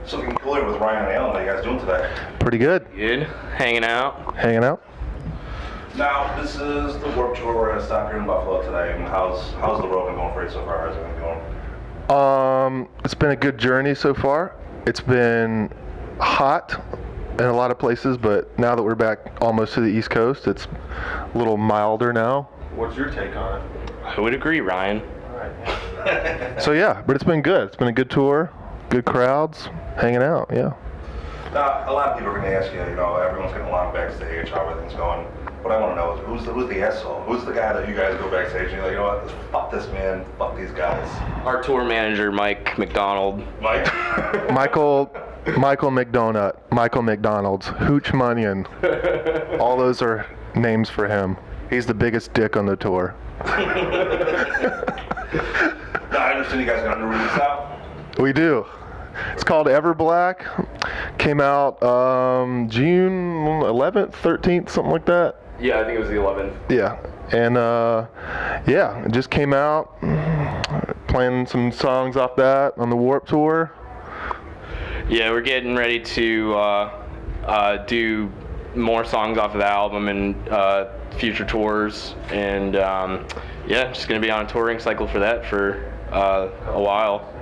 So looking cooler with Ryan and Alan. How you guys doing today? Pretty good. Good. Hanging out. Hanging out. Now, this is the Warped Tour. We're going to stop here in Buffalo today. And how's the road been going for you so far? How's everything going? It's been a good journey so far. It's been hot in a lot of places, but now that we're back almost to the East Coast, it's a little milder now. What's your take on it? I would agree, Ryan. So yeah, but it's been good. It's been a good tour, good crowds, hanging out, yeah. Now, a lot of people are going to ask you, everyone's getting along backstage, how everything's going. What I want to know is who's the asshole? Who's the guy that you guys go backstage and you're like, you know what, fuck this man, fuck these guys. Our tour manager, Mike McDonald. Mike? Michael McDonald's, Hooch Munyon. All those are names for him. He's the biggest dick on the tour. Now, I understand you guys got a new release out. We do. It's called Ever Black. Came out June 11th, 13th, something like that. Yeah, I think it was the 11th. Yeah. And yeah, it just came out. Playing some songs off that on the Warped Tour. Yeah, we're getting ready to do more songs off of the album and future tours. And yeah, just going to be on a touring cycle for that for a while.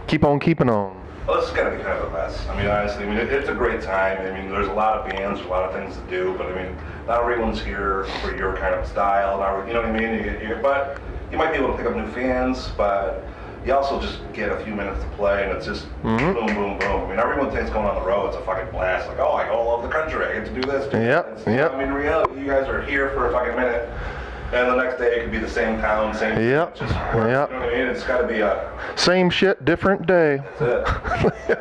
Keep on keeping on. Well, this is going to be kind of a mess. I mean, honestly, it's a great time. I mean, there's a lot of bands, a lot of things to do, but I mean, not everyone's here for your kind of style. You know what I mean? But you might be able to pick up new fans, but you also just get a few minutes to play, and it's just boom, boom, boom. I mean, everyone thinks going on the road, it's a fucking blast. Like, oh, I go all over the country. I get to do this. Yep. I mean, in reality, you guys are here for a fucking minute. And the next day it could be the same town, same. Yep. Just work, Yep. You know what I mean? It's got to be a. Same shit, different day. That's it.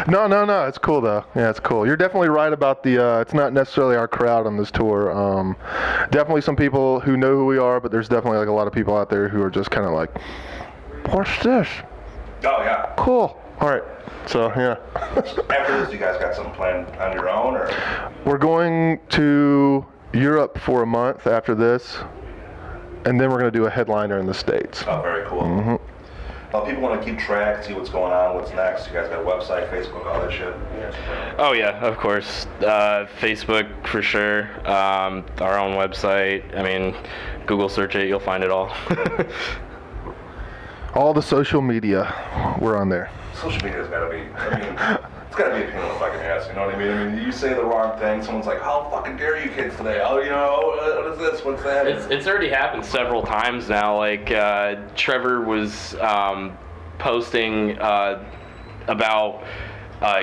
No. It's cool though. Yeah, it's cool. You're definitely right about the. It's not necessarily our crowd on this tour. Definitely some people who know who we are, but there's definitely like a lot of people out there who are just kind of like, what's this? Oh yeah. Cool. All right. So yeah. After this, you guys got something planned on your own, or? We're going to Europe for a month after this. And then we're going to do a headliner in the States. Oh, very cool. Mm-hmm. Well, people want to keep track, see what's going on, what's next. You guys got a website, Facebook, all that shit? Oh yeah, of course. Facebook for sure. Our own website. I mean, Google search it, you'll find it all. All the social media, we're on there. Social media's got to be, it's got to be a pain in the fucking ass, you know what I mean? I mean, you say the wrong thing, someone's like, how fucking dare you kids today? Oh, what is this? What's that? It's already happened several times now. Like, Trevor was posting about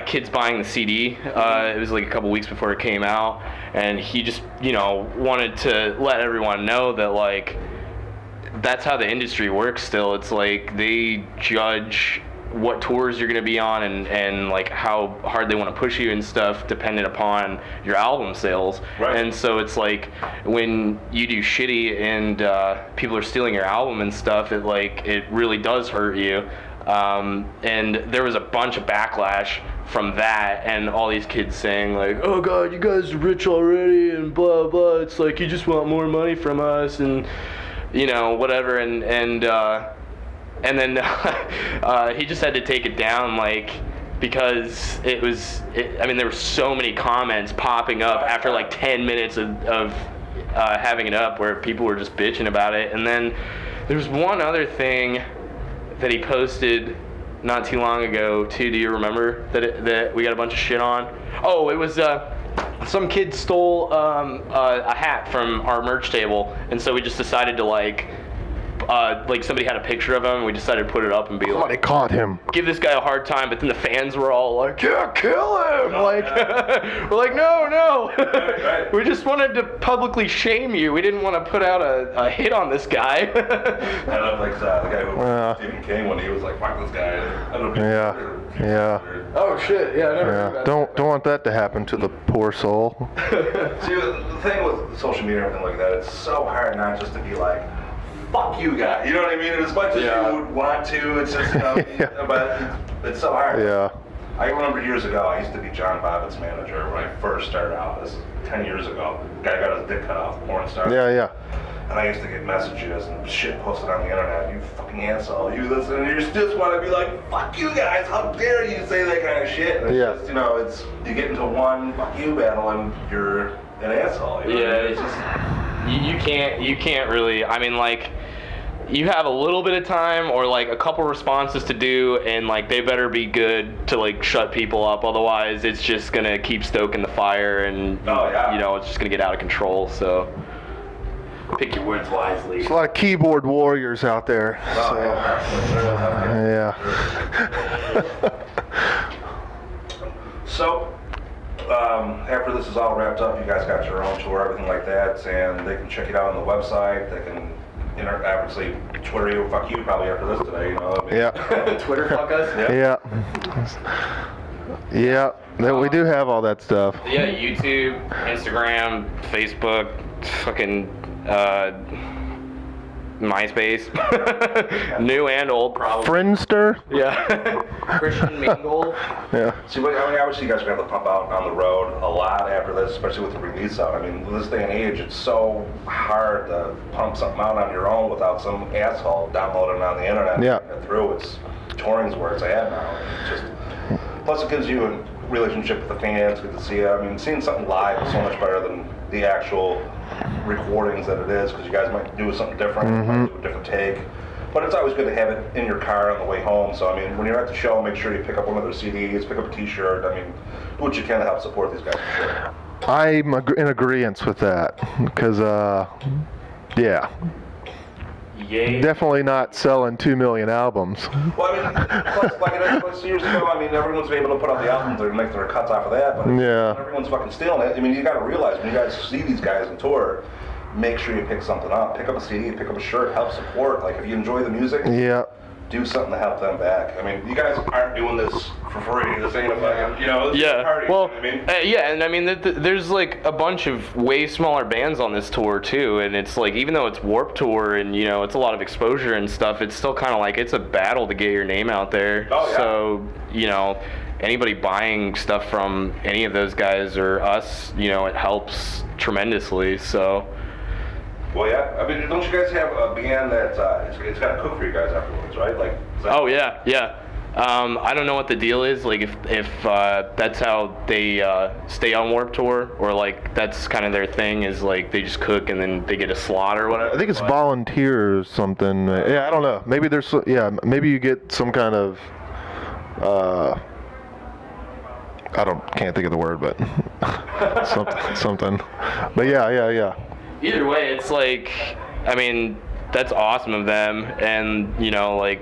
kids buying the CD. It was like a couple weeks before it came out, and he just, wanted to let everyone know that, like, that's how the industry works still. It's like they judge what tours you're going to be on and like how hard they want to push you and stuff dependent upon your album sales. Right. And so it's like when you do shitty and people are stealing your album and stuff, it really does hurt you. And there was a bunch of backlash from that and all these kids saying like, oh god, you guys are rich already and blah blah. It's like you just want more money from us and whatever, and then he just had to take it down, like, because there were so many comments popping up after like 10 minutes of having it up where people were just bitching about it. And then there's one other thing that he posted not too long ago too. Do you remember that we got a bunch of shit on? Oh, it was some kid stole a hat from our merch table, and so we just decided to like somebody had a picture of him, and we decided to put it up and be Somebody like, caught him. give this guy a hard time. But then the fans were all like, yeah, kill him. We're like, no. Right. We just wanted to publicly shame you. We didn't want to put out a hit on this guy. I don't know, like the guy who Stephen King when he was like, fuck this guy. I don't know. Yeah. Oh shit, yeah, I never heard about Don't want that to happen to the poor soul. See, the thing with social media and everything like that, it's so hard not just to be like, fuck you guys. You know what I mean? As much as you would want to, it's just, but it's so hard. Yeah. I remember years ago, I used to be John Bobbitt's manager when I first started out. This is 10 years ago. Guy got his dick cut off, porn star. Yeah. And I used to get messages and shit posted on the internet. You fucking asshole, you this, and you just want to be like, fuck you guys, how dare you say that kind of shit? And it's just, you know, it's, you get into one fuck you battle and you're an asshole. You know? Yeah, it's just, you can't really, I mean, like, you have a little bit of time or like a couple responses to do, and like they better be good to like shut people up, otherwise it's just gonna keep stoking the fire, and you know, it's just gonna get out of control. So pick your words wisely. There's a lot of keyboard warriors out there. Oh, So, yeah. So, after this is all wrapped up, you guys got your own tour, everything like that, and they can check it out on the website. They can, obviously, Twitter you, fuck you, probably after this today, you know. I mean, Yeah. Twitter fuck us. Yeah. Yeah. We do have all that stuff. Yeah, YouTube, Instagram, Facebook, fucking MySpace, new and old, probably. Friendster. Yeah. Christian Mingle. Yeah. See, I mean, obviously you guys are going to have to pump out on the road a lot after this, especially with the release out. I mean, this day and age, it's so hard to pump something out on your own without some asshole downloading it on the internet. Yeah. And through it's touring's where it's at now. It's just, plus it gives you a relationship with the fans, good to see it. I mean, seeing something live is so much better than the actual recordings that it is, because you guys might do something different, might do a different take. But it's always good to have it in your car on the way home. So, I mean, when you're at the show, make sure you pick up one of their CDs, pick up a t-shirt. I mean, do what you can to help support these guys for sure. I'm in agreement with that, because, yeah. Yay. Definitely not selling 2 million albums. Well, I mean, plus, like years ago, I mean, everyone's able to put out the albums and make their cuts off of that, but Yeah. everyone's fucking stealing it. I mean, you got to realize when you guys see these guys on tour, make sure you pick something up. Pick up a CD, pick up a shirt, help support. Like, if you enjoy the music, Yeah. do something to help them back. I mean, you guys aren't doing this for free. This ain't a fucking, you know, this is a party. Well, you know what I mean? yeah, and I mean, there's like a bunch of way smaller bands on this tour too, and it's like, even though it's Warped Tour and, you know, it's a lot of exposure and stuff, it's still kind of like, it's a battle to get your name out there. Oh, yeah. So, you know, anybody buying stuff from any of those guys or us, you know, it helps tremendously, so. Well, yeah. I mean, don't you guys have a band that it's got to cook for you guys afterwards, right? Like, is that... Oh yeah, yeah. I don't know what the deal is. Like, if that's how they stay on Warped Tour, or like that's kind of their thing, is like they just cook and then they get a slot or whatever. I think it's volunteer or something. Yeah, I don't know. Maybe there's, maybe you get some kind of, can't think of the word, but something. But yeah. Either way, it's like, I mean, that's awesome of them, and you know, like,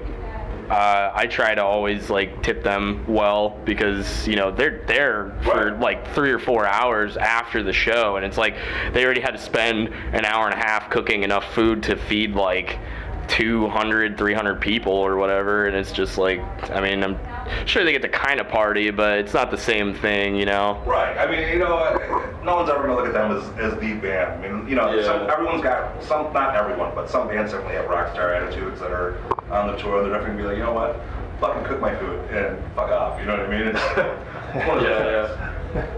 I try to always like tip them well, because, you know, they're there for like 3 or 4 hours after the show, and it's like they already had to spend an hour and a half cooking enough food to feed like 200, 300 people or whatever, and it's just like, I mean, I'm sure they get to kind of party, but it's not the same thing, you know? Right. I mean, you know, no one's ever going to look at them as the band. I mean, you know, everyone's got some, not everyone, but some bands certainly have rock star attitudes that are on the tour. They're definitely going to be like, you know what, fucking cook my food and fuck off. You know what I mean? It's one of those things.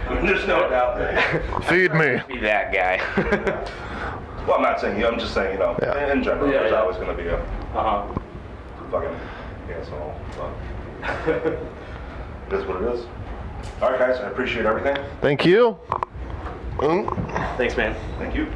I mean, there's no doubt that. Feed me. Be that guy. Well, I'm not saying you. I'm just saying, you know, in general, there's always going to be a fucking asshole. But it is what it is. All right, guys. I appreciate everything. Thank you. Thanks, man. Thank you.